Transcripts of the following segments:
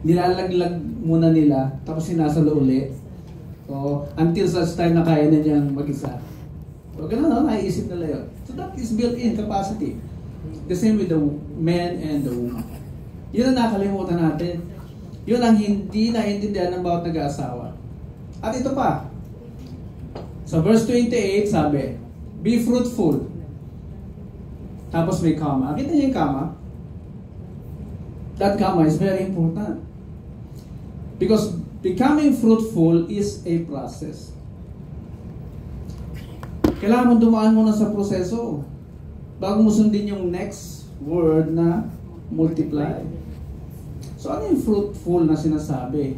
nilalaglag muna nila, tapos sinasalo ulit. So, until such time na kaya na niyang mag-isa. So, ganun, no? Naiisip nila yun. So, that is built-in capacity. The same with the men and the woman. Yun ang nakalimutan natin. Yun ang hindi naiintindihan ng bawat nag-aasawa. At ito pa. Sa verse 28, sabi, be fruitful. Tapos may comma. Kita niyo yung comma? That comma is very important. Because becoming fruitful is a process. Kailangan mo dumaan muna sa proseso bago mo sundin yung next word na multiply. So ano yung fruitful na sinasabi?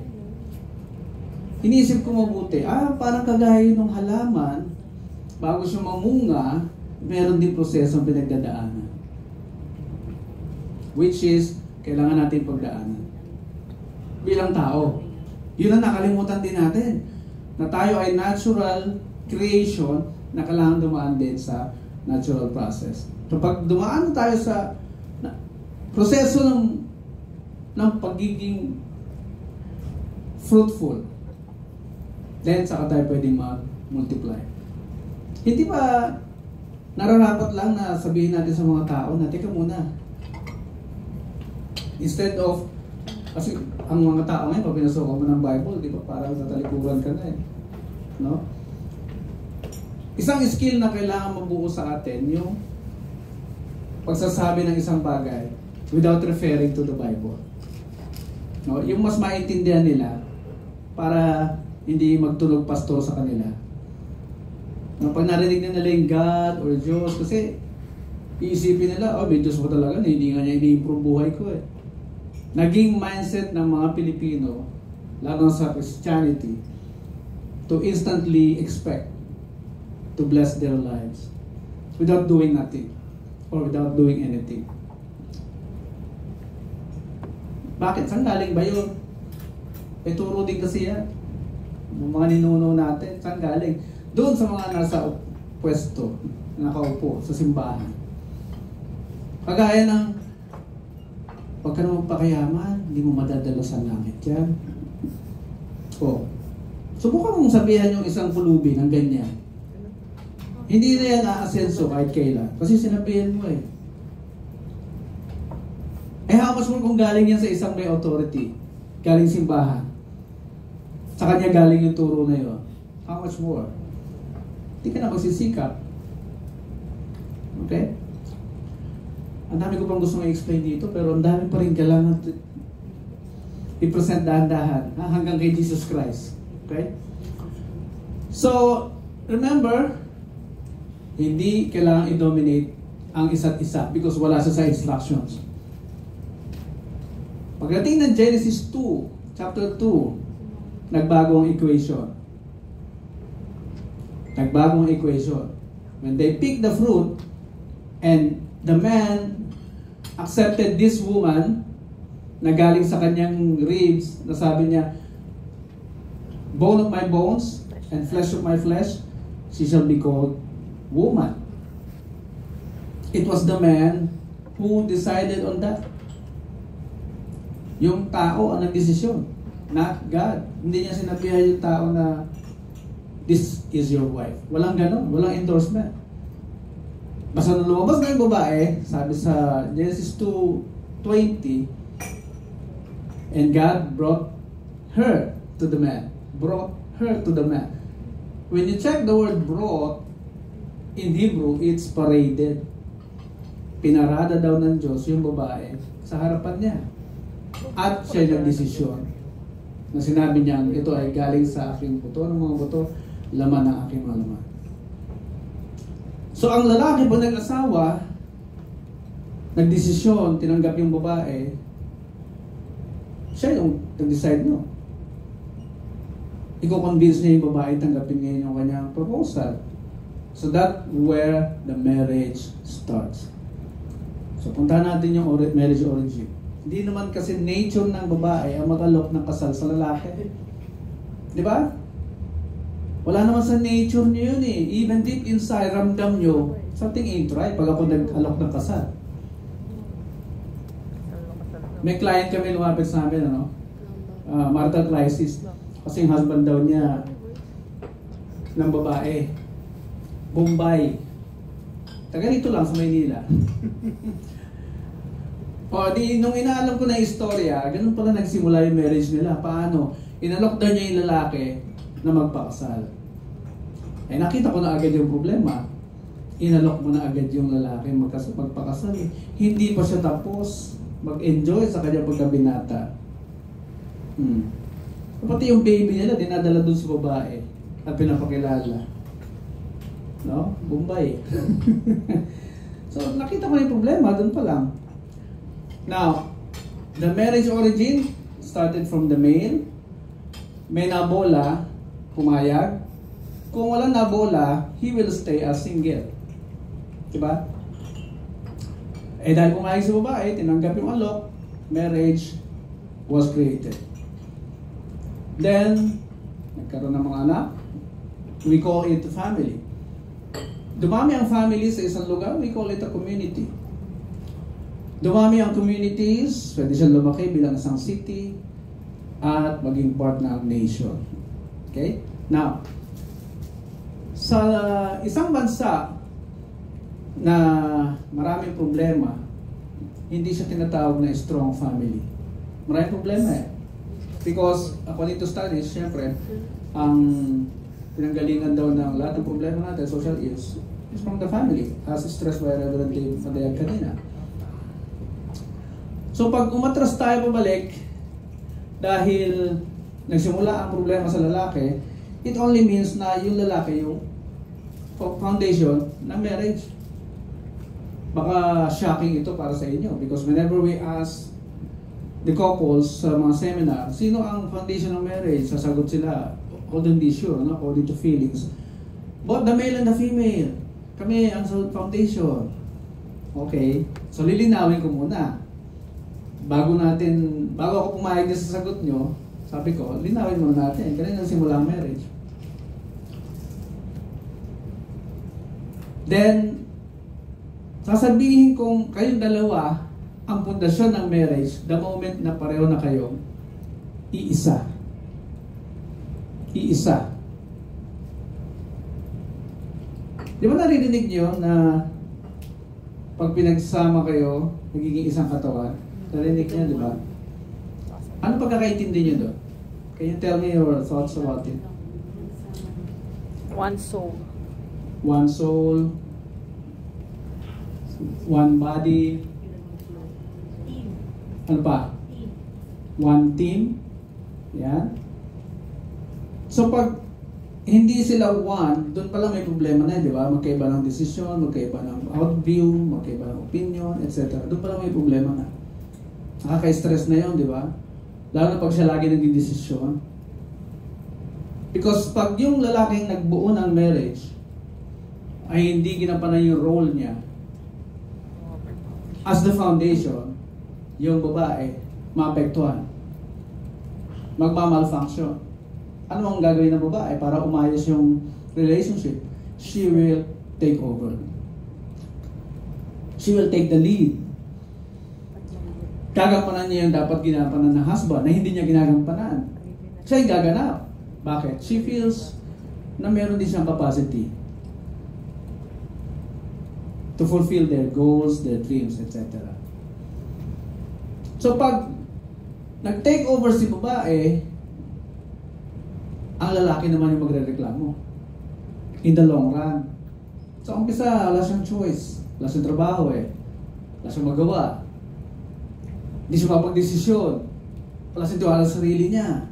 Iniisip ko mabuti, parang kagaya ng halaman, bago siya mamunga, meron din prosesong pinagdadaanan. Which is, kailangan natin pagdaanan. Bilang tao. Yun ang nakalimutan din natin. Na tayo ay natural creation na kailangan dumaan din sa natural process. So pag dumaan tayo sa proseso ng pagiging fruitful, then saka tayo pwedeng mag-multiply. Hindi ba nararapat lang na sabihin natin sa mga tao na, teka muna, instead of, kasi ang mga tao ngayon, pag pinasukan mo ng Bible, di ba, parang tatalikuran ka na eh. No? Isang skill na kailangan mabuo sa atin, yung pagsasabi ng isang bagay without referring to the Bible. No? Yung mas maintindihan nila para hindi magtulog pastor sa kanila. No? Pag narinig na nila yung God or Diyos, kasi iisipin nila, may Diyos mo talaga, hindi nga niya ini-improve buhay ko eh. Naging mindset ng mga Pilipino, lalo sa Christianity, to instantly expect to bless their lives without doing nothing or without doing anything. Bakit? Saan galing ba yun? Turo din kasi yan. Yung mga ninuno natin, saan galing? Doon sa mga nasa pwesto, nakaupo sa simbahan. Kagaya ng pag ka naman pakayaman, hindi mo madadala sa langit yan. Subukan mong sabihan yung isang pulubi ng ganyan. Hindi na yan aasenso kahit kailan. Kasi sinabihan mo eh. How much more kung galing yan sa isang may authority? Galing simbahan. Sa kanya galing yung turo na yun. How much more? Hindi ka na magsisikap. Okay? Ang dami ko pang gusto i-explain dito, pero ang dami pa rin kailangan i-present dahan-dahan hanggang kay Jesus Christ. Okay? So, remember, hindi kailangan i-dominate ang isa't isa because wala sa instructions. Pagdating ng Genesis 2, chapter 2, nagbagong equation. Nagbagong equation. When they picked the fruit, and the man accepted this woman na galing sa kanyang ribs, na sabi niya, bone of my bones and flesh of my flesh, she shall be called woman. It was the man who decided on that. Yung tao ang nagdesisyon, not God. Hindi niya sinabihan yung tao na this is your wife. Walang ganon, walang endorsement. Basta nung lumabas na yung babae, sabi sa Genesis 2:20, and God brought her to the man. Brought her to the man. When you check the word brought, in Hebrew, it's paraded. Pinarada daw ng Diyos yung babae sa harapan niya. At siya nagdesisyon na sinabi niya, ito ay galing sa aking buto. Ng mga buto, laman ng aking mga laman. So ang lalaki po nag-asawa, nagdesisyon, tinanggap yung babae, siya yung nag-decide no. Iko-convince niya yung babae, tanggapin niya yung kanyang proposal. So that where the marriage starts. So puntahan natin yung marriage origin. Hindi naman kasi nature ng babae ang mag-alok ng kasal sa lalaki. Di ba? Wala naman sa nature niyo yun eh. Even deep inside, ramdam nyo, something ain't right pag ako nag-alok ng kasal. May client kami lumapit sa amin, ano? marital crisis. Kasi yung husband daw niya ng babae, Bombay. Taga dito lang sa Maynila. O, nung inaalam ko na yung istorya, ganun pala nagsimula yung marriage nila. Paano? Inalok daw niya yung lalaki na magpakasal. Eh, nakita ko na agad yung problema. Inalok mo na agad yung lalaki magpakasal. Hindi pa siya tapos mag-enjoy sa kanya pagkabinata. Pati yung baby nila, dinadala dun sa babae at pinapakilala. No? Bombay. So, nakita ko yung problema, dun pa lang. Now, the marriage origin started from the male. May nabola, pumayag. Kung wala nabola, he will stay as single. Diba? Eh dahil pumayag sa babae, tinanggap yung alok, marriage was created. Then, nagkaroon ng mga anak. We call it family. Dumami ang family sa isang lugar, we call it a community. Dumami ang communities, pwede siya lumaki bilang isang city at maging part ng nation. Okay? Now, sa isang bansa na maraming problema, hindi siya tinatawag na strong family. Maraming problema eh. Because according to studies, syempre, ang pinanggalingan daw ng lahat ng problema natin, social ills, is from the family, as stressed by Reverend Dave Madayag kanina. So pag umatras tayo pabalik, dahil nagsimula ang problema sa lalaki, it only means na yung lalaki yung foundation ng marriage. Baka shocking ito para sa inyo because whenever we ask the couples sa mga seminar, sino ang foundation ng marriage? Sasagot sila, according to sure, no? According to feelings. Both the male and the female. Kami ang foundation. Okay? So lilinawin ko muna. Bago ako pumayag na sa sagot nyo, sabi ko, linawin muna natin. Kanina simula ang marriage. Then, sasabihin kong kayong dalawa ang pundasyon ng marriage the moment na pareho na kayong iisa. Iisa. Di ba naririnig nyo na pag pinagsama kayo, nagiging isang katawan? Narinig niya, di ba? Ano pagkakaintindi niyo doon? Can you tell me your thoughts about it? One soul. One soul. One body. Ano pa? One team. Yan. So pag hindi sila one, doon pala may problema na, di ba? Magkaiba ng desisyon, magkaiba ng outview, magkaiba ng opinion, etc. Doon pala may problema na. Nakaka-stress na yun, di ba? Lalo na pag siya lagi nagdidesisyon. Because pag yung lalaking nagbuo ng marriage ay hindi ginampanan yung role niya as the foundation, yung babae, maapektuhan. Magmamalfunction. Ano ang gagawin ng babae para umayos yung relationship? She will take over. She will take the lead. Gagampanan niya yung dapat ginampanan ng husband na hindi niya ginagampanan. Siya yung gaganap. Bakit? She feels na meron din siyang capacity to fulfill their goals, their dreams, etc. So pag nag-take over si babae, ang lalaki naman yung magre-reklamo in the long run. So umpisa, wala siyang choice. Wala siyang trabaho eh. Wala siyang magawa. Hindi siya mapag-desisyon. Wala siyang tiwala sa sarili niya.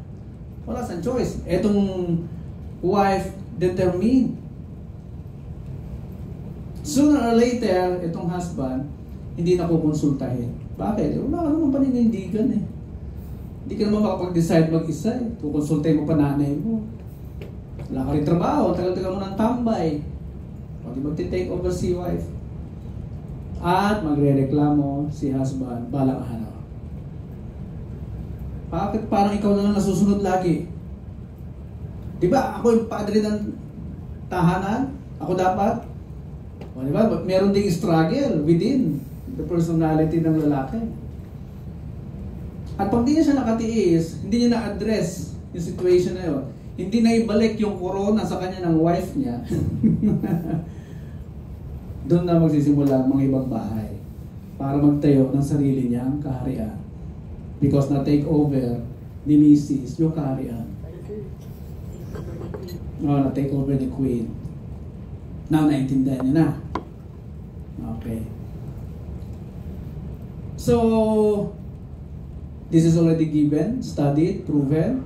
Wala siyang choice. Etong wife determined. Sooner or later, itong husband, hindi na kukonsultahin. Bakit? Wala ka naman paninindigan eh. Hindi ka naman makapag-decide mag-isa eh. Kukonsultahin mo pa nanay mo. Wala ka rin trabaho. Tagal-tagal mo ng tambay. Pag mag-take over si wife. At magre-reklamo si husband balang araw. Bakit parang ikaw na lang nasusunod lagi? Diba? Ako yung padre ng tahanan. Ako dapat. O diba? Meron ding struggle within the personality ng lalaki. At pag di niya siya nakatiis, hindi niya na-address yung situation na yun, hindi na ibalik yung corona sa kanya ng wife niya, doon na magsisimula ang mga ibang bahay para magtayo ng sarili niyang kaharian. Because na-take over ni Mrs. yung kaharian. Na-take over ni Queen. Now, naintindihan niyo na. Okay. So, this is already given, studied, proven.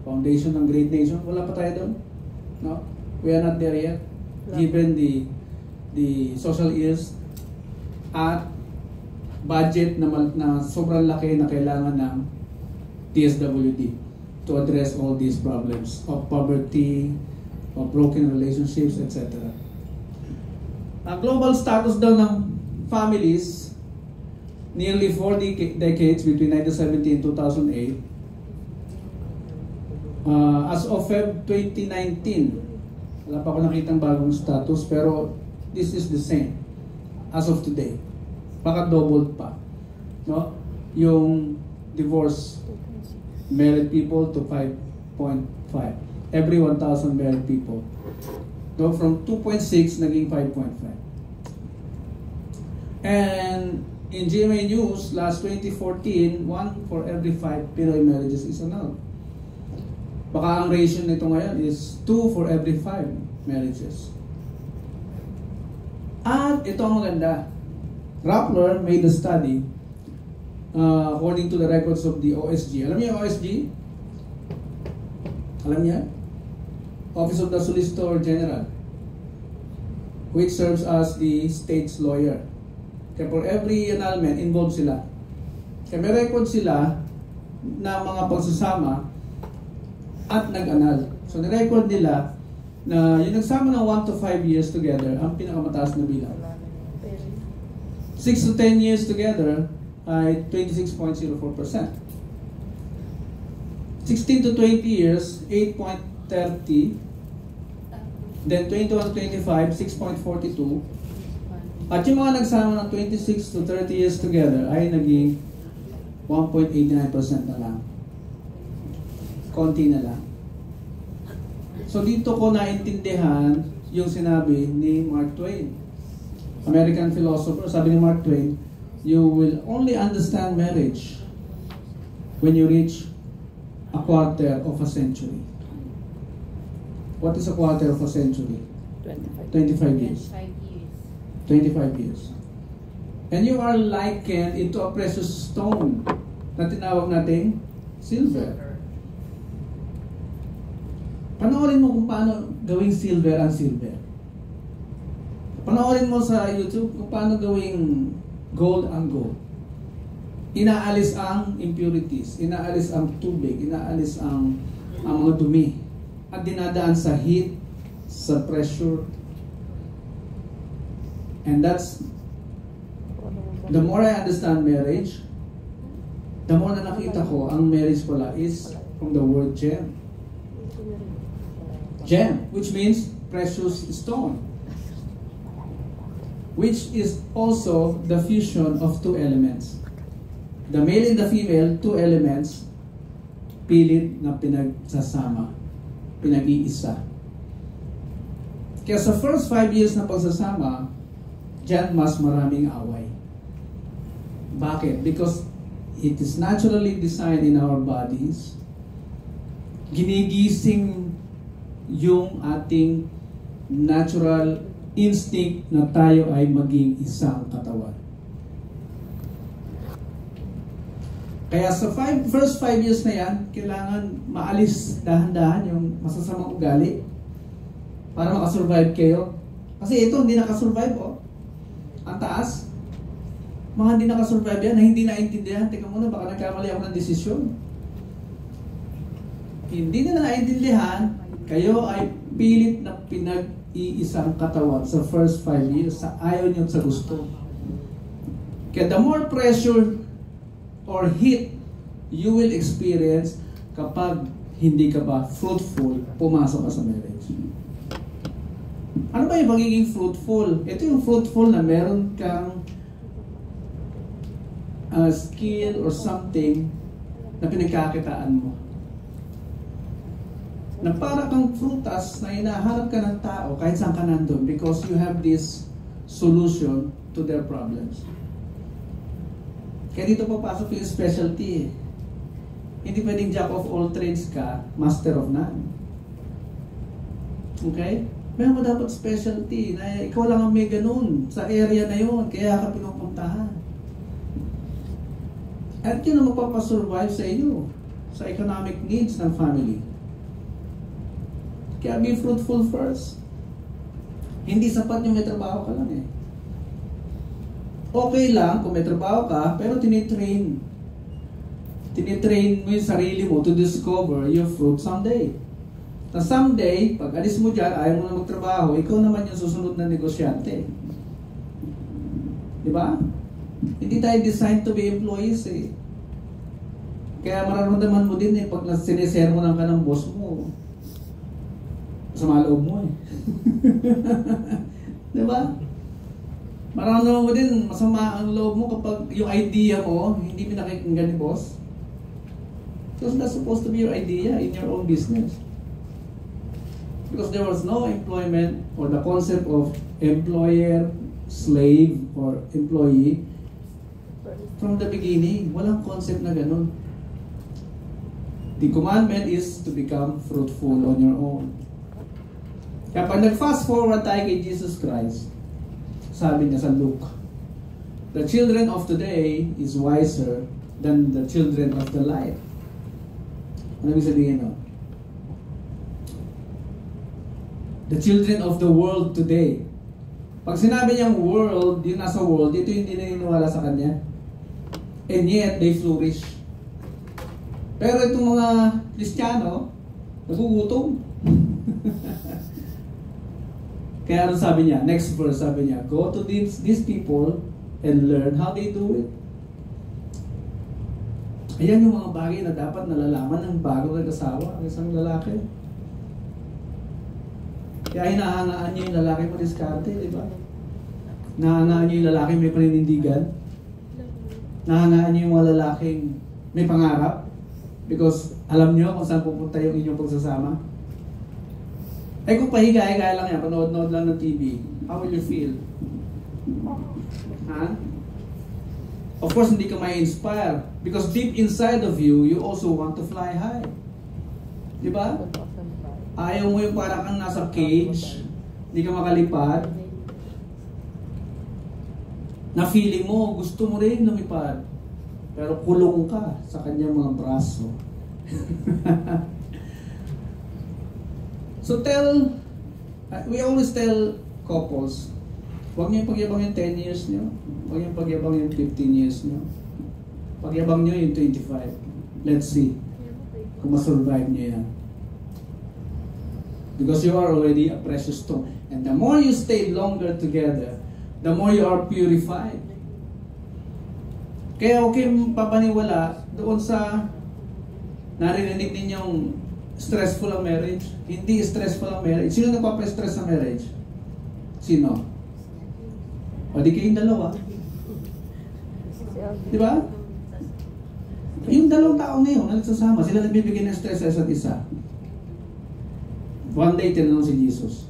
Foundation ng great nation. Wala pa tayo doon. No? We are not there yet. Given the social ills at budget na sobrang laki na kailangan ng DSWD to address all these problems of poverty, of broken relationships, etc. Ang global status daw ng families, nearly 4 decades between 1970 and 2008, as of Feb 2019, wala pa ako nakitang bagong status, pero this is the same as of today. Baka doubled pa, no? Yung divorce married people to 5.5. Every 1,000 married people. So from 2.6 naging 5.5. And in GMA News, last 2014, 1 for every 5 Pinoy marriages is annulled. Baka ang ratio nito ngayon is 2 for every 5 marriages. At ito ang maganda. Rappler made a study according to the records of the OSG. Alam niyo yung OSG? Alam niyo? Office of the Solicitor General, which serves as the state's lawyer. Kaya for every annulment, involved sila. Kaya may record sila na mga pagsasama at nag-annul. So, nirecord nila na yung nagsama ng 1 to 5 years together, ang pinakamataas na bilang. 6 to 10 years together ay 26.04%. 16 to 20 years, 8.30. Then 21 to 25, 6.42. At yung mga nagsama ng 26 to 30 years together ay naging 1.89% na lang. Konti na lang. So dito ko naintindihan yung sinabi ni Mark Twain. American philosopher, sabi ni Mark Twain, you will only understand marriage when you reach a quarter of a century. What is a quarter of a century? 25 years. 25 years. And you are likened into a precious stone na tinawag natin silver. Panoorin mo kung paano gawing silver ang silver. Panoorin mo sa YouTube kung paano gawing gold ang gold. Inaalis ang impurities, inaalis ang tubig, inaalis ang mga dumi, at dinadaan sa heat, sa pressure. And that's, the more I understand marriage, the more na nakita ko, ang marriage pala is from the word gem. Gem, which means precious stone. Which is also the fusion of two elements. The male and the female, two elements, pilit na pinagsasama, pinag-iisa. Kaya sa first 5 years na pagsasama, diyan mas maraming away. Bakit? Because it is naturally designed in our bodies. Ginigising yung ating natural instinct na tayo ay maging isang katawan. Kaya sa first 5 years na yan, kailangan maalis dahan-dahan yung masasamang ugali para makasurvive kayo. Kasi ito, hindi nakasurvive, oh. Ang taas. Mga hindi nakasurvive yan, na hindi naintindihan. Teka muna, baka nagkamali ako ng desisyon. Hindi na naintindihan, kayo ay pilit na pinag-iisang katawan sa first 5 years, sa ayaw nyo sa gusto. Kaya the more pressure or heat you will experience kapag hindi ka ba fruitful, pumasok ka sa marriage. Ano ba yung pagiging fruitful? Ito yung fruitful na meron kang skill or something na pinagkakitaan mo. Na para kang prutas na hinahanap ka ng tao kahit saan ka nandun because you have this solution to their problems. Kaya dito papasok yung specialty eh. Hindi pwedeng jack of all trades ka, master of none. Okay? Meron mo dapat specialty na ikaw lang ang may ganun sa area na yun, kaya ka pinupuntahan. At yun ang magpapasurvive sa iyo, sa economic needs ng family. Kaya be fruitful first. Hindi sapat yung may trabaho ka lang eh. Okay lang kung may trabaho ka, pero tinitrain mo yung sarili mo to discover your fruit someday. Na someday, pag alis mo dyan, ayaw mo na magtrabaho, ikaw naman yung susunod na negosyante. Di ba? Hindi tayo designed to be employees eh. Kaya mararamdaman mo din eh, pag sinesermonan ka ng boss mo, masama loob mo eh. Di ba? Mararamdaman mo din, masama ang loob mo kapag yung idea mo, hindi pinakikinggan ni boss. Because that's supposed to be your idea in your own business. Because there was no employment or the concept of employer, slave, or employee from the beginning. Walang concept na ganun. The commandment is to become fruitful on your own. Kaya pag nag-fast forward tayo kay Jesus Christ, sabi niya sa Luke, the children of today is wiser than the children of the light. Ano ibig sabihin no? The children of the world today. Pag sinabi niyang world, yung nasa world, ito yung hindi naniniwala sa kanya. And yet, they flourish. Pero itong mga Kristiyano, nagugutom. Kaya ano sabi niya? Next verse sabi niya, go to these people and learn how they do it. Ayan yung mga bagay na dapat nalalaman ng bagong nag-asawa ang isang lalaki. Kaya hinahangaan niyo yung lalaki mo diskarte, di ba? Nahangaan niyo yung lalaki may paninindigan. Nahangaan niyo yung mga lalaking may pangarap. Because alam niyo kung saan pupunta yung inyong pagsasama. Eh kung pahiga-higa lang yan, panood-nood lang ng TV, how will you feel? Ha? Of course, hindi ka may inspire. Because deep inside of you, you also want to fly high. Di ba? Ayaw mo yung parang kang nasa cage, hindi ka makalipad. Na feeling mo, gusto mo rin lumipad. Pero kulong ka sa kanyang mga braso. So we always tell couples, huwag niyo pagyabang yung 10 years niyo, huwag niyo pagyabang yung 15 years niyo. Pagyabang niyo yung 25. Let's see kung masurvive niyo yan. Because you are already a precious stone. And the more you stay longer together, the more you are purified. Kaya okay papaniwala doon sa naririnig ninyong stressful ang marriage. Hindi stressful ang marriage. Sino nagpapa-stress sa marriage? Sino? O di kayong dalawa. Di ba? Yung dalawang tao ngayon na nagsasama, sila nagbibigay ng stress sa isa't isa. One day, tinanong si Jesus.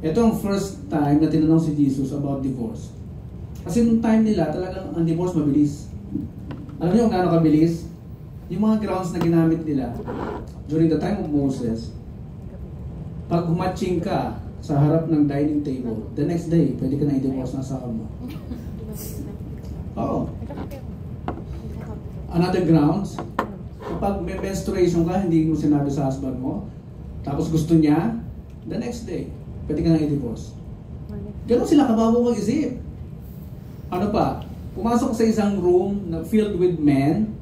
Ito ang first time na tinanong si Jesus about divorce. Kasi nung time nila, talagang ang divorce mabilis. Alam niyo kung gaano kabilis? Yung mga grounds na ginamit nila during the time of Moses, pag matching ka sa harap ng dining table, the next day, pwede ka na i-divorce ng asawa mo. Oo. Another grounds, kapag may menstruation ka, hindi mo sinabi sa husband mo, tapos gusto niya, the next day, pwede ka na i-divorce. Ganon sila kababaw mag-isip. Ano pa? Pumasok sa isang room na filled with men,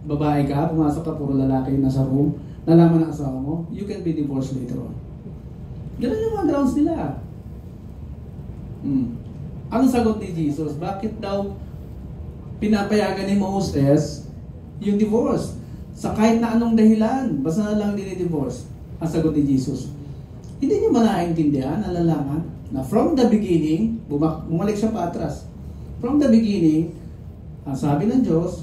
babae ka, pumasok ka, puro lalaki nasa room, nalaman ng asawa mo, you can be divorced later on. Ganon yung mga grounds nila. Anong sagot ni Jesus? Bakit daw pinapayagan ni Moses yung divorce? Sa kahit na anong dahilan, basta na lang dinidivorce. Ang sagot ni Jesus, hindi niyo manaintindihan, nalalaman, na from the beginning, bumalik siya pa atras. From the beginning, ang sabi ng Diyos,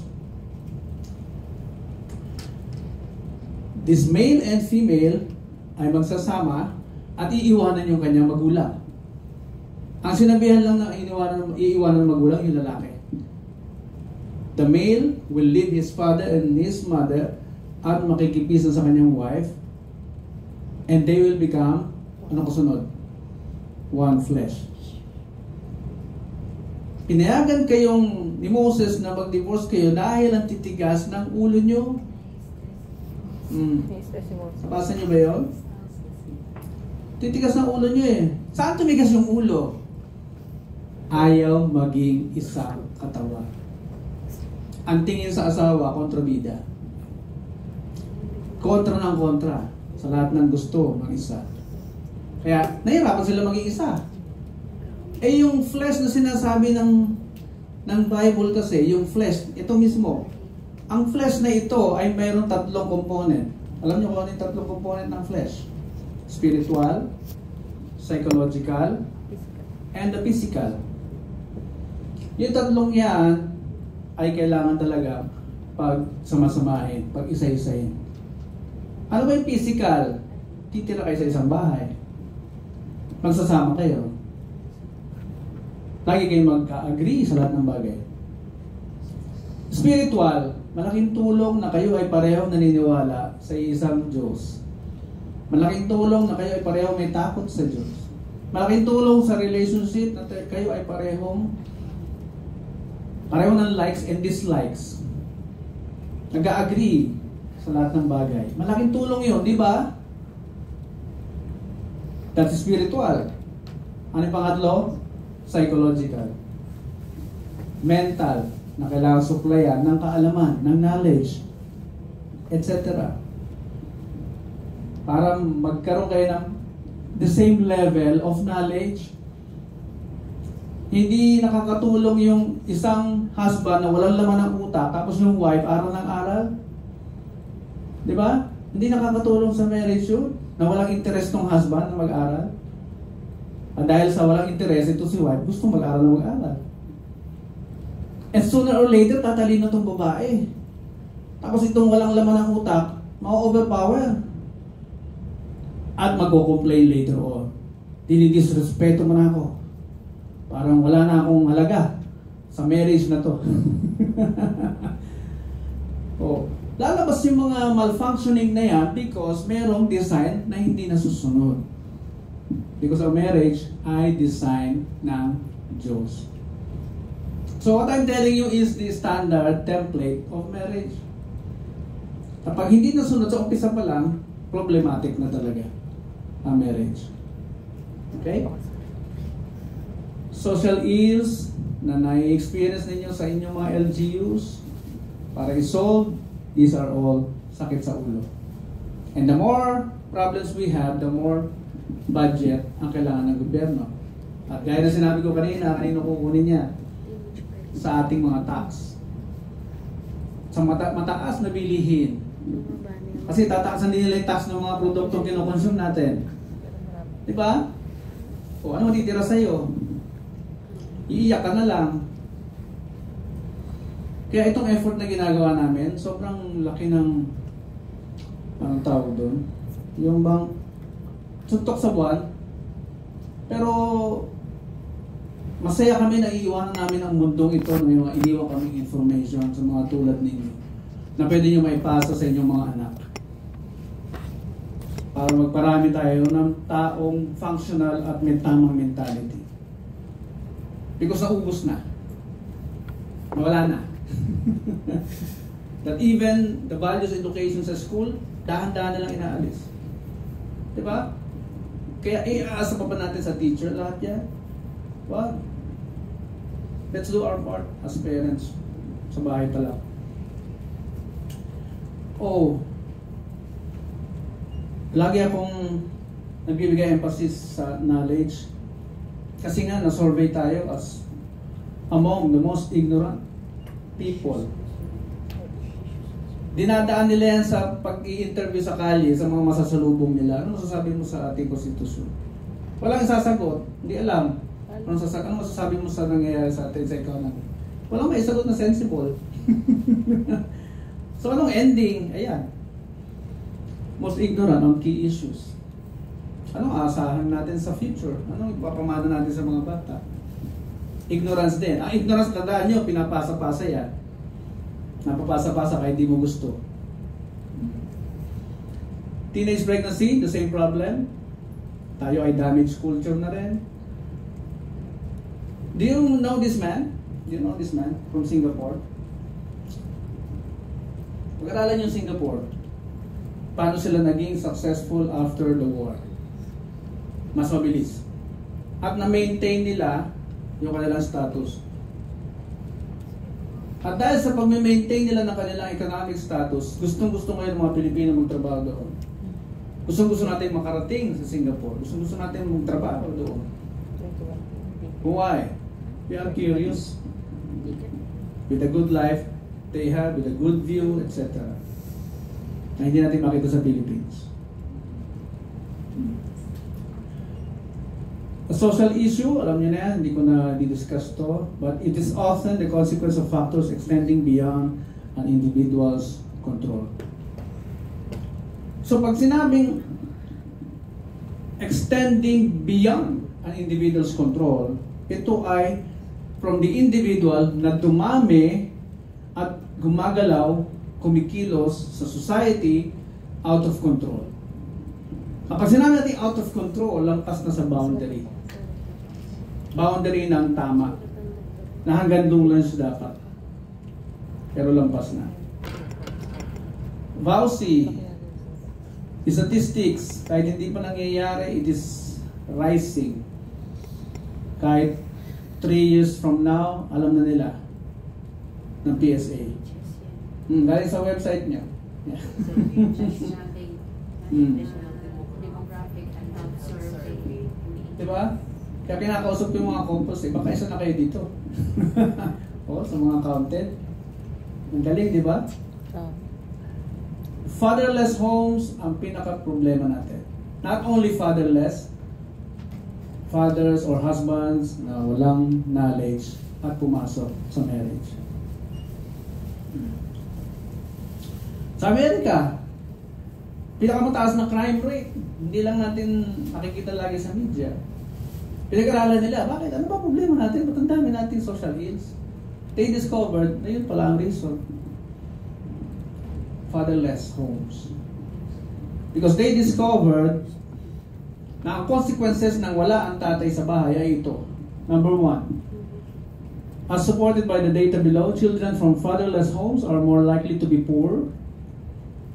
This male and female ay magsasama at iiwanan yung kanyang magulang. Ang sinabihan lang na iiwanan ng magulang yung lalaki. The male will leave his father and his mother at makikipisan sa kanyang wife, and they will become, ano kasunod? One flesh. Pinayagan kayong ni Moses na mag-divorce kayo dahil ang titigas ng ulo nyo. Basa nyo ba yun? Titigas ng ulo nyo eh. Saan tumigas yung ulo? Ayaw maging isang katawan. Ang tingin sa asawa, kontrabida. Kontra ng kontra sa lahat ng gusto ng isa. Kaya nahirapan sila maging isa. Eh yung flesh na sinasabi ng Bible kasi, yung flesh, ito mismo. Ang flesh na ito ay mayroong tatlong component. Alam niyo kung ano yung tatlong component ng flesh? Spiritual, psychological, and the physical. Yung tatlong yan ay kailangan talaga pag samasamahin, pag isa-isahin. Ano ba yung physical? Titira kayo sa isang bahay. Magsasama kayo. Lagi kayong magka-agree sa lahat ng bagay. Spiritual, malaking tulong na kayo ay parehong naniniwala sa isang Diyos. Malaking tulong na kayo ay parehong may takot sa Diyos. Malaking tulong sa relationship na kayo ay pareho ng likes and dislikes. Nag-agree sa lahat ng bagay. Malaking tulong yun, di ba? That's spiritual. Ano yung pangatlo? Psychological. Mental, na kailangan supplyan ng kaalaman, ng knowledge, etc. Para magkaroon kayo ng the same level of knowledge. Hindi nakakatulong yung isang husband na walang laman ng utak, tapos yung wife aral ng aral. Di ba? Hindi nakakatulong sa marriage yun, na walang interest ng husband na mag-aral. At dahil sa walang interest, ito si wife gusto mag-aral na mag-aral. And sooner or later, tatalino itong babae. Tapos itong walang laman ng utak, ma-overpower. At mag-complain later on. Dinidisrespeto mo na ako. Parang wala na akong halaga sa marriage na to. Oh, lalabas yung mga malfunctioning na yan because merong design na hindi nasusunod. Because our marriage ay design ng Diyos. So what I'm telling you is the standard template of marriage. Kapag hindi nasunod sa umpisa pa lang, problematic na talaga ang marriage. Okay? Social ills na nai-experience ninyo sa inyong mga LGUs, para i-solve, these are all sakit sa ulo. And the more problems we have, the more budget ang kailangan ng gobyerno. At gaya na sinabi ko kanino kukunin niya? Sa ating mga tax. Sa mataas na bilihin. Kasi tataasan din nila yung tax ng mga produktong kinokonsume natin. Diba? O ano matitira sa'yo? Iiyak ka na lang. Kaya itong effort na ginagawa namin, sobrang laki ng anong tawag doon? Yung bang suntok sa buwan. Pero masaya kami na iiwanan namin ang mundong ito na may mga iniwan kaming information sa mga tulad ninyo na pwede nyo maipasa sa inyong mga anak. Para magparami tayo ng taong functional at may tamang mentality. Because naubos na. Nawala na. That even the values education sa school, dahan-dahan na lang inaalis. Diba? Kaya iaasa pa ba natin sa teacher lahat yan? Well, let's do our part as parents. Sa bahay pa lang. Oh, lagi akong nagbibigay emphasis sa knowledge. Kasi nga, na-survey tayo as among the most ignorant people. Dinadaan nila yan sa pag-i-interview sa kalye, sa mga masasalubong nila. Ano masasabi mo sa ating konstitusyon? Walang sasagot, hindi alam. Ano masasabi mo sa nangyayari sa atin sa economy? Walang may sagot na sensible. So anong ending? Ayan. most ignorant on key issues. Anong aasahan natin sa future? Anong ipapamana natin sa mga bata? Ignorance din. Ang ignorance, tandaan nyo, pinapasa-pasa yan. Napapasa-pasa kahit di mo gusto. Teenage pregnancy, the same problem. Tayo ay damaged culture na rin. Do you know this man? Do you know this man from Singapore? Pag-aralan yung Singapore. Paano sila naging successful after the war? Mas mabilis. At na-maintain nila yung kanilang status. At dahil sa pag-maintain nila ng kanilang economic status, gustong-gusto ngayon ng mga Pilipino magtrabaho doon. Gustong-gusto natin makarating sa Singapore. Gustong-gusto natin magtrabaho doon. Why? We are curious. With a good life they have, with a good view, etc. Na hindi natin makita sa Philippines. A social issue, alam niyo na yan, hindi ko na di-discuss to, but it is often the consequence of factors extending beyond an individual's control. So pag sinabing extending beyond an individual's control, ito ay from the individual na dumami at gumagalaw, kumikilos sa society out of control. Kapag sinabi natin out of control, lampas na sa boundary. Boundary ng tama. Na hanggang doon lang siya dapat. Pero lampas na. Vowsy, statistics, kahit hindi pa nangyayari, it is rising. Kahit 3 years from now, alam na nila ng PSA. Galing sa website niya. Yeah. Diba? Kaya kinakausap yung mga compost, baka isa na kayo dito. O, sa mga accountant. Ang galing, di ba? Fatherless homes ang pinaka-problema natin. Not only fatherless, fathers or husbands na walang knowledge at pumasok sa marriage. Sa Amerika, pinakamataas na crime rate. Hindi lang natin nakikita lagi sa media. Pinag-aralan nila, bakit? Ano ba problema natin? Ba't ang dami natin social ills? They discovered na yun pala ang reason. Fatherless homes. Because they discovered na ang consequences ng wala ang tatay sa bahay ay ito. Number 1, as supported by the data below, children from fatherless homes are more likely to be poor.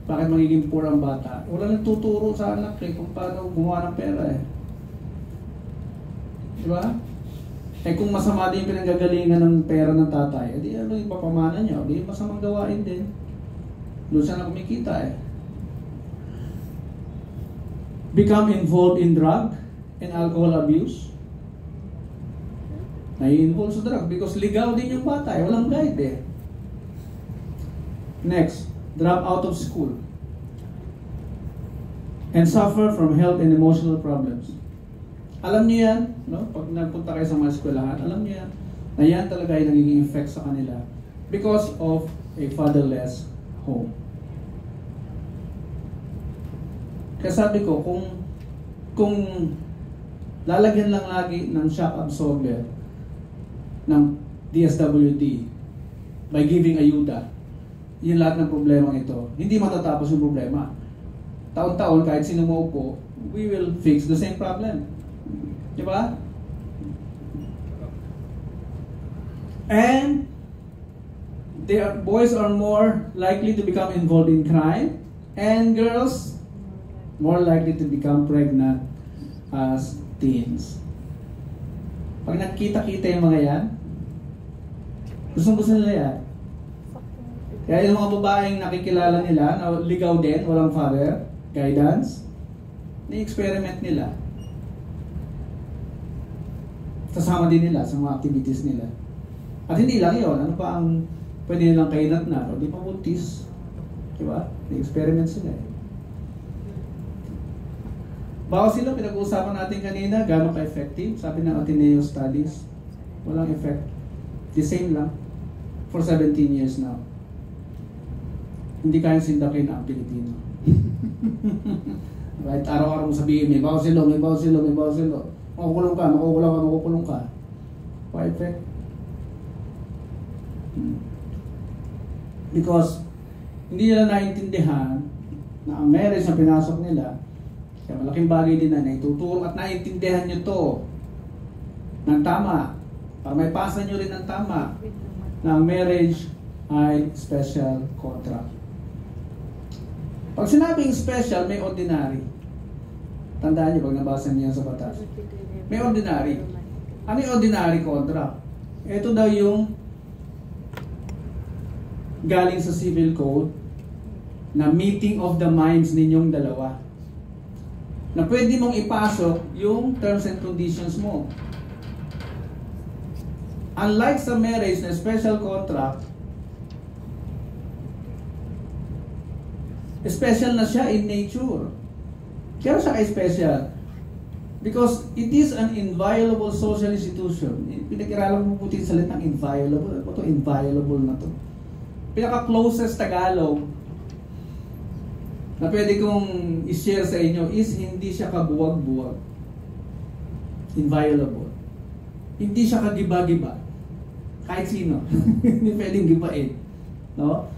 Bakit magiging poor ang bata? Wala nagtuturo sa anak kung paano gumawa ng pera eh. Diba? Eh kung masama din yung pinanggagalingan ng pera ng tatay, edi ano yung papamana niya? Edi masamang gawain din. Doon siya na kumikita eh. Become involved in drug and alcohol abuse. Nai-involve sa drug because legal din yung bata eh. Walang guide eh. Next, drop out of school and suffer from health and emotional problems. Alam niyo yan, no? Pag nagpunta kayo sa mga eskwelahan, alam niyo yan, na yan talaga ay nagiging effect sa kanila because of a fatherless home. Kaya sabi ko, kung lalagyan lang lagi ng shock absorber ng DSWD by giving ayuda, yung lahat ng problema ito, hindi matatapos yung problema. Taon-taon, kahit sino maupo, we will fix the same problem. Diba? And boys are more likely to become involved in crime, and girls more likely to become pregnant as teens. Pag nakita-kita yung mga yan, gustong-gusto nila yan. Kaya yung mga babaeng nakikilala nila na ligaw din, walang father, guidance, ni-experiment nila. Kasama din nila sa mga activities nila. At hindi lang yun, ano pa ang pwede nilang kainat na, o di pa buntis. Diba? Ni-experiment sila eh. Bawa sila, pinag-uusapan natin kanina, gano'n ka-effective. Sabi ng Ateneo Studies, walang effect. The same lang. For 17 years now. Hindi kayang sindakin ang Pilipino. Right? Araw-araw mo sabihin, may bawas silo, may bawas silo, may bawas silo. Makukulong ka, makukulong ka, makukulong ka. Why effect? Because hindi nila naiintindihan na ang marriage na pinasok nila, kaya malaking bagay din na naitutulong at naiintindihan nyo to ng tama. Para may pasa nyo rin ng tama na ang marriage ay special contract. Pag sinabing special, may ordinary. Tandaan nyo pag nabasa niyo sa batas. May ordinary. Ano yung ordinary contract? Ito daw yung galing sa civil code na meeting of the minds ninyong dalawa. Na pwede mong ipasok yung terms and conditions mo. Unlike sa marriage na special contract, special na siya in nature. Kaya siya special. Because it is an inviolable social institution. Pinag-iralan mo puti sa salitang inviolable. Ano to? Inviolable na to. Pinaka-closest Tagalog na pwede kong i-share sa inyo is hindi siya kabuwag-buwag. Inviolable. Hindi siya kagiba-giba. Kahit sino. Hindi pwedeng gibain. No?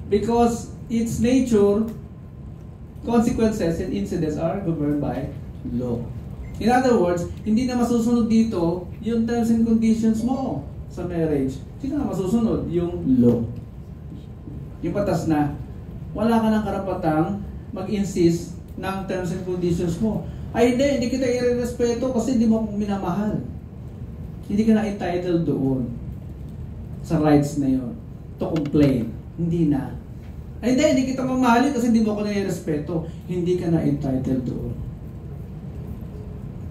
Because its nature, consequences, and incidents are governed by law. In other words, hindi na masusunod dito yung terms and conditions mo sa marriage. Sino na masusunod? Yung law. Yung patas na, wala ka ng karapatang mag-insist ng terms and conditions mo. Ay hindi kita i-respeto kasi hindi mo akong minamahal. Hindi ka na entitled doon sa rights na yun to complain. Hindi na. Ay hindi kita mamahalin kasi hindi mo ako nire-respeto. Hindi ka na entitled doon.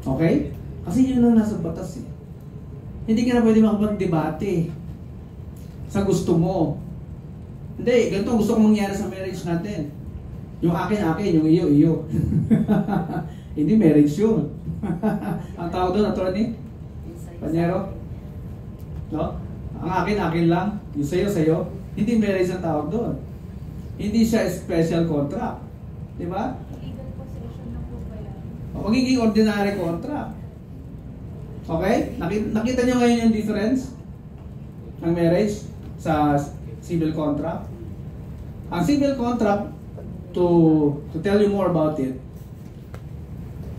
Okay? Kasi yun lang nasa batas eh. Hindi ka na pwede makapag-debate sa gusto mo. Hindi, ganito ang gusto kong mangyari sa marriage natin. Yung akin, yung iyo. Hindi marriage yun. Ang tawag doon, attorney? Panyero? No? Ang akin lang. Yung sa'yo. Hindi marriage ang tawag doon. Hindi siya special contract. Di ba? Legal possession na po ba yan? Magiging ordinary contract. Okay? Nakita nyo ngayon yung difference ng marriage sa civil contract? Ang civil contract, to tell you more about it,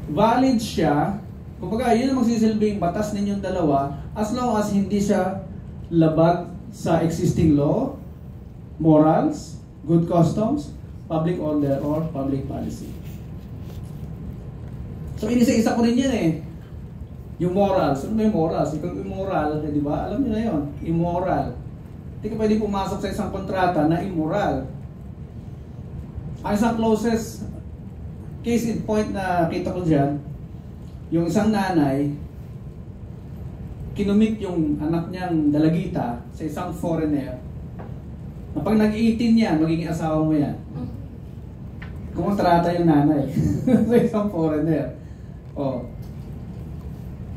valid siya, kumbaga yun ang magsisilbing batas ninyong dalawa as long as hindi siya labag sa existing law, morals, good customs, public order, or public policy. So inisa-isa ko rin yan eh. Yung morals. Ano ba yung morals? Ikaw immoral, di ba? Alam niyo na yun. Immoral. Hindi ka pwede pumasok sa isang kontrata na immoral. Ang isang closest case in point na kita ko dyan, yung isang nanay, kinumit yung anak niyang dalagita sa isang foreigner. Na pag nag-18 yan, magiging asawa mo yan. Kumontrata yung nanay sa isang foreigner. Oh.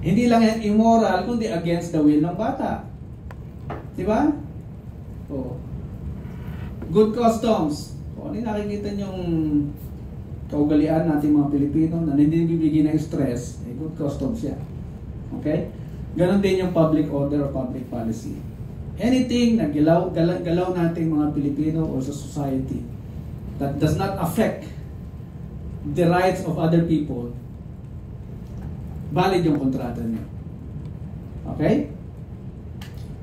Hindi lang yan immoral, kundi against the will ng bata. Diba? Oh. Good customs. Kung ano yung nakikita nyong kaugalian natin mga Pilipino na hindi bibigyan ng stress, eh, good customs yan. Okay? Ganon din yung public order or public policy. Anything na galaw natin mga Pilipino or sa society that does not affect the rights of other people, valid yung kontrata niyo. Okay?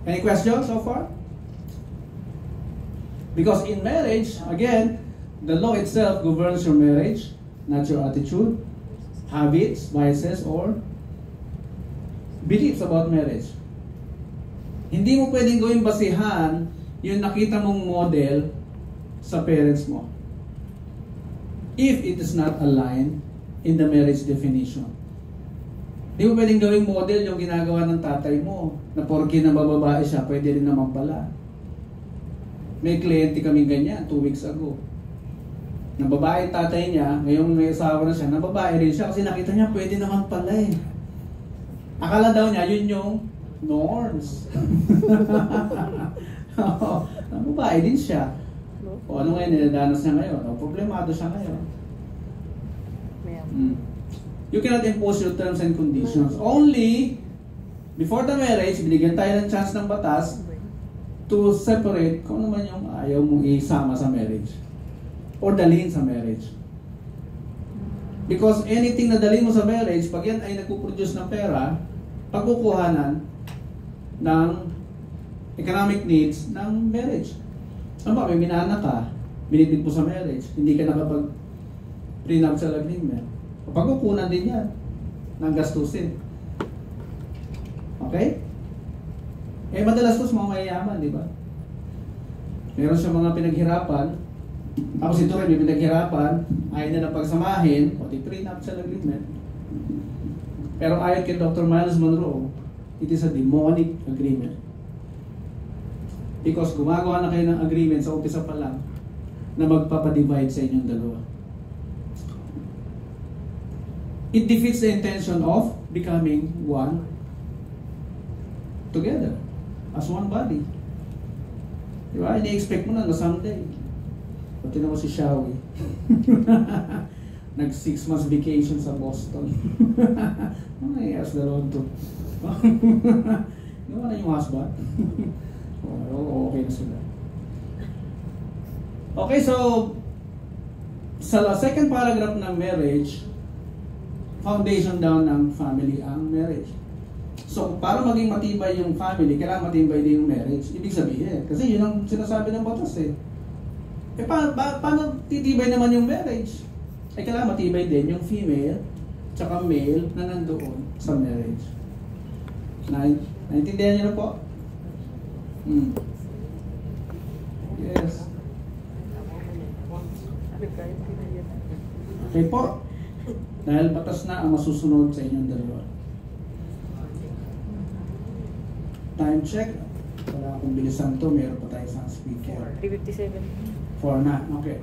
Any questions so far? Because in marriage, again, the law itself governs your marriage, not your attitude, habits, vices, or beliefs about marriage. Hindi mo pwedeng gawing basihan yung nakita mong model sa parents mo if it is not aligned in the marriage definition. Hindi mo pwedeng gawing model yung ginagawa ng tatay mo na porke na bababae siya, pwede rin naman pala. May kliyente kami ganyan 2 weeks ago. Na babae tatay niya, ngayong may asawa na siya, na babae rin siya kasi nakita niya pwede naman pala eh. Akala daw niya yun yung norms. Babae din siya. O ano ngayon, niladanas niya ngayon. O problemado siya ngayon. You cannot impose your terms and conditions. Only, before the marriage, binigyan tayo ng chance ng batas to separate kung ano man yung ayaw mong isama sa marriage. Or dalhin sa marriage. Because anything na dalhin mo sa marriage, pag yan ay nagpuproduce ng pera, pagkukuhanan ng economic needs ng marriage. Ano ba, may minana ka, binibig mo sa marriage, hindi ka nakapag-prenuptial agreement. Pagkukunan din yan ng gastusin. Okay? Eh, madalas to sa mga mayayaman, di ba? Meron siya mga pinaghirapan, tapos ito rin may pinaghirapan, ayaw na pagsamahin, pati prenuptial agreement. Pero ayon kay Dr. Miles Monroe, it is a demonic agreement. Because gumagawa na kayo ng agreement sa umpisa pa lang na magpapadivide sa inyong dalawa. It defeats the intention of becoming one together as one body. Diba? Ini-expect mo na someday. Pati naman si Shawi. Nag 6 months vacation sa Boston. Ano nangyayari sa dalawang to? Yung ano yung husband? Okay na sila. Okay, so sa second paragraph ng marriage, foundation down ng family ang marriage. So, para maging matibay yung family, kailangan matibay din yung marriage. Ibig sabihin, kasi yun ang sinasabi ng batas eh. Eh, paano titibay naman yung marriage? Eh, kailangan matibay din yung female tsaka male na nandoon sa marriage. Naintindihan niyo na po? Yes. Okay po. Dahil batas na ang masusunod sa inyong dalawa. Time check. Wala akong bilisan to. Meron pa tayo isang speaker. 3:57. 4 na. Okay.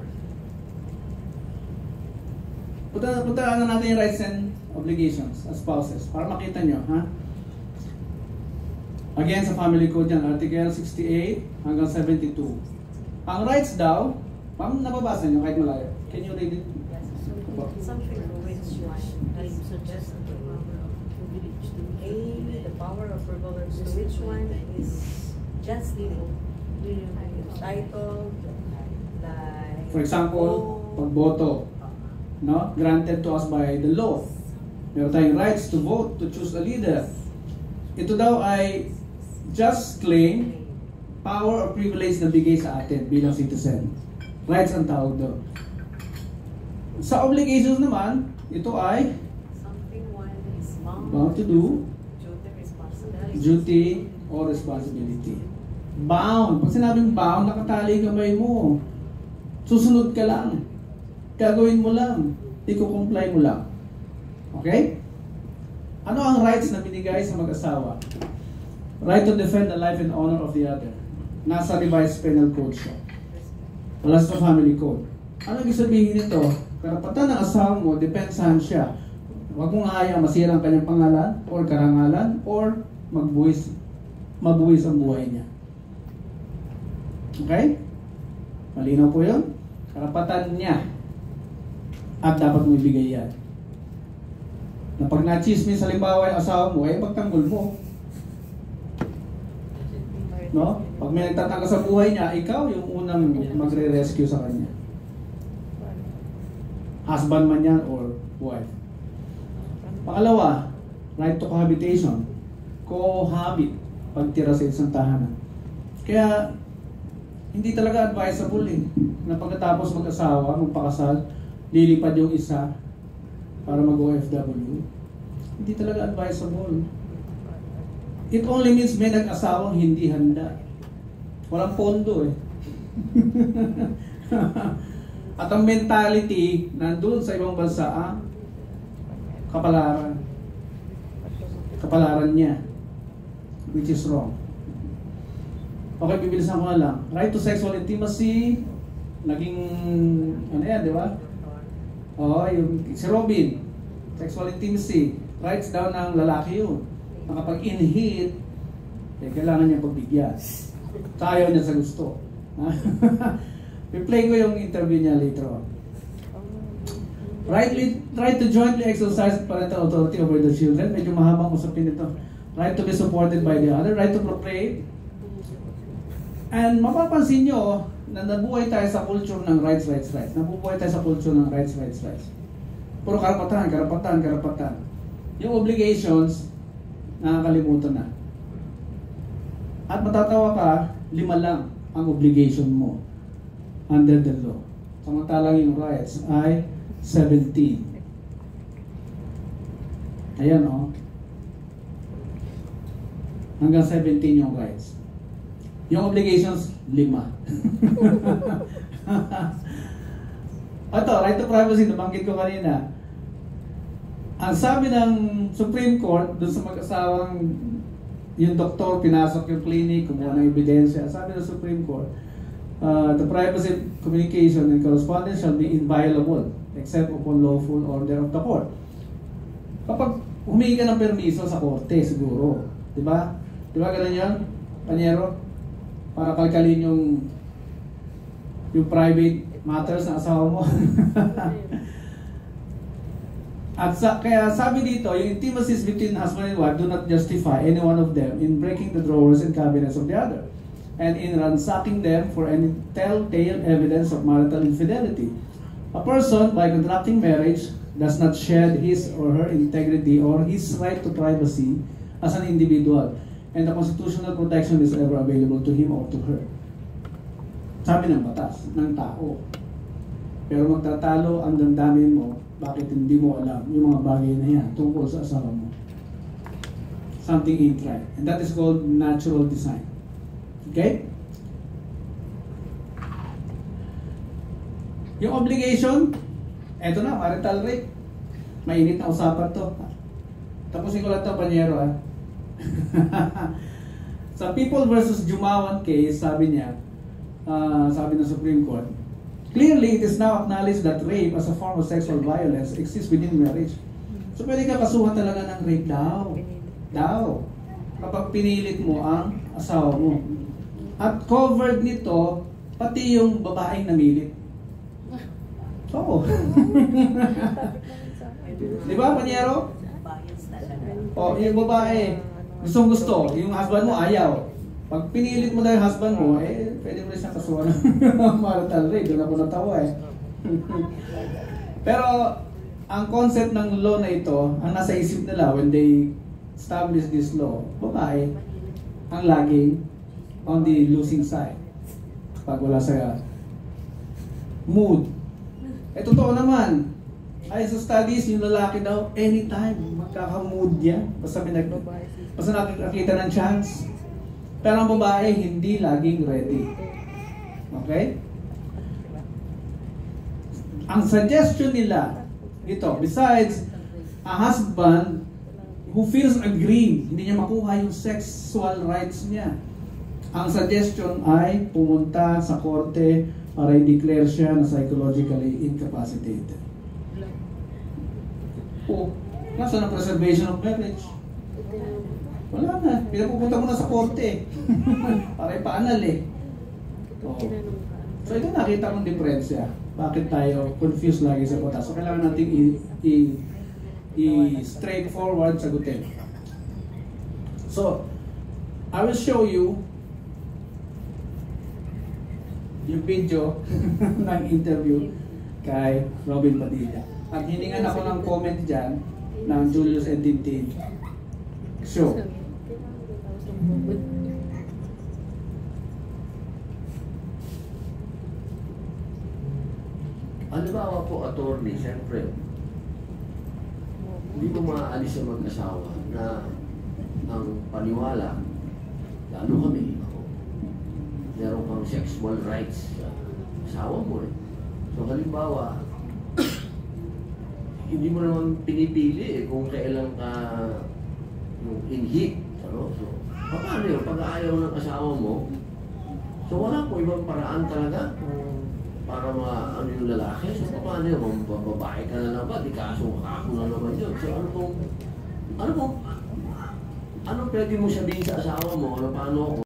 Punta na natin yung rights and obligations as spouses. Para makita nyo, ha? Again, sa family code yan, Article 68 hanggang 72. Ang rights daw, nababasa nyo kahit malayo. Can you read it? Something which one suggested the power of privilege to which one is justly entitled, like, For example, pagboto, no? Granted to us by the law. Meron tayong rights to vote, to choose a leader. Ito daw ay just claim, power or privilege na bigay sa atin bilang citizen. Rights ang tawag doon. Sa obligations naman, ito ay something one is bound to do, duty, responsibility. or responsibility. Bound. Pag sinabing bound, nakatali kamay mo. Susunod ka lang. Gagawin mo lang. I-comply mo lang. Okay? Ano ang rights na binigay sa mag-asawa? Right to defend the life and honor of the other. Nasa revised penal code siya. Wala sa family code. Ano ibig sabihin nito? Karapatan ng asawa mo, depensahan siya. Huwag mong hayaan masira ang kanyang pangalan or karangalan or mabuwis ang buhay niya. Okay? Malinaw po yun? Karapatan niya. At dapat mo ibigay yan. Na pag na-chismis halimbawa yung asawa mo, ay pagtanggol mo. No? Pag may nagtatangka sa buhay niya, ikaw yung unang magre-rescue sa kanya. Husband man yan or wife. Pangalawa, right to cohabitation. Cohabit. Pagtira sa isang tahanan. Kaya, hindi talaga advisable na pagkatapos mag-asawa, magpakasal, lilipad yung isa para mag-OFW. Hindi talaga advisable. It only means may nag-asawang hindi handa. Walang pondo eh. At ang mentality nandun sa ibang bansa ang kapalaran. Kapalaran niya. Which is wrong. Okay, bibilisan ko na lang. Right to sexual intimacy, naging, ano yan, di ba? Oo, yung si Robin, sexual intimacy, rights daw ng lalaki yun. Nakapag-inhit, kailangan niya pagbigyan. Tayo niya sa gusto. I-play ko yung interview niya later on. Right to jointly exercise parental authority over the children. Medyo mahabang usapin ito. Right to be supported by the other. Right to procreate. And mapapansin nyo na nabuhay tayo sa culture ng rights. Nabubuhay tayo sa culture ng rights. Puro karapatan. Yung obligations, nakakalimutan na. At matatawa ka, 5 lang ang obligation mo under the law. Samantalang yung rights ay 17. Ayan o. Hanggang 17 yung rights. Yung obligations, 5. Ito, right to privacy, nabanggit ko kanina. Ang sabi ng Supreme Court, dun sa mag-asawang yung doktor, pinasok yung clinic, kumuha ng ebidensya. Sabi ng Supreme Court, the privacy, communication, and correspondence shall be inviolable except upon lawful order of the court. Kapag humingi ka ng permiso sa korte, siguro. Diba? Diba ganun yan, Panyero? Para kalkalin yung private matters ng asawa mo. At kaya sabi dito, yung intimacies between husband and wife do not justify any one of them in breaking the drawers and cabinets of the other, and in ransacking them for any telltale evidence of marital infidelity. A person, by contracting marriage, does not shed his or her integrity or his right to privacy as an individual, and the constitutional protection is ever available to him or to her. Sabi ng batas, ng tao. Pero magtatalo ang damdamin mo, bakit hindi mo alam yung mga bagay na yan tungkol sa asawa mo. Something ain't right. And that is called natural design. Okay? Yung obligation, eto na, marital rape. Mainit na usapan to. Tapusin ko lang ito, Panyero. Sa People versus Jumawan case, sabi niya, sabi ng Supreme Court, clearly, it is now acknowledged that rape as a form of sexual violence exists within marriage. So, pwede ka kasuhan talaga ng rape daw. Kapag pinilit mo ang asawa mo. At covered nito, pati yung babaeng namilit. Oo. Di ba, Panyero? O, yung babae, gustong-gusto. Yung husband mo, ayaw. Pag pinilit mo na yung husband mo, pwede mo rin siyang kasuhan ng marital rape. Doon ako natawa Pero, ang concept ng law na ito, ang nasa isip nila when they establish this law, babae, ang laging on the losing side. Pag wala sa mood. Totoo naman. Ay, sa studies, yung lalaki daw, anytime, magkaka-mood yan. Basta nakikita ng chance. Pero ang babae, hindi laging ready. Okay? Ang suggestion nila, ito, besides a husband who feels aggrieved, hindi niya makuha yung sexual rights niya, ang suggestion ay pumunta sa korte para i-declare siya na psychologically incapacitated. Nasaan ang preservation of marriage? Wala na. Pinapupunta mo na sa korte. Para ipaanal So ito nakita mong diferensya. Bakit tayo confused lagi sa batas? So kailangan natin i-straightforward sagutin. So, I will show you yung video ng interview kay Robin Padilla. At hiningan ako ng comment dyan ng Julius and Tintin show. Halimbawa po, attorney, siyempre, hindi mo maaalis sa mag-asawa na ang paniwala, lalo kami, ako, meron kang sexual rights sa asawa mo So halimbawa, hindi mo naman pinipili kung kailan ka in-hit. So, paano yun? Pag ayaw ng asawa mo, so wala po ibang paraan talaga para ano yung lalaki. So paano yun? Babae ka na lang ba? Di kaso ako na naman yun. So ano pwede mo sabihin sa asawa mo? Paano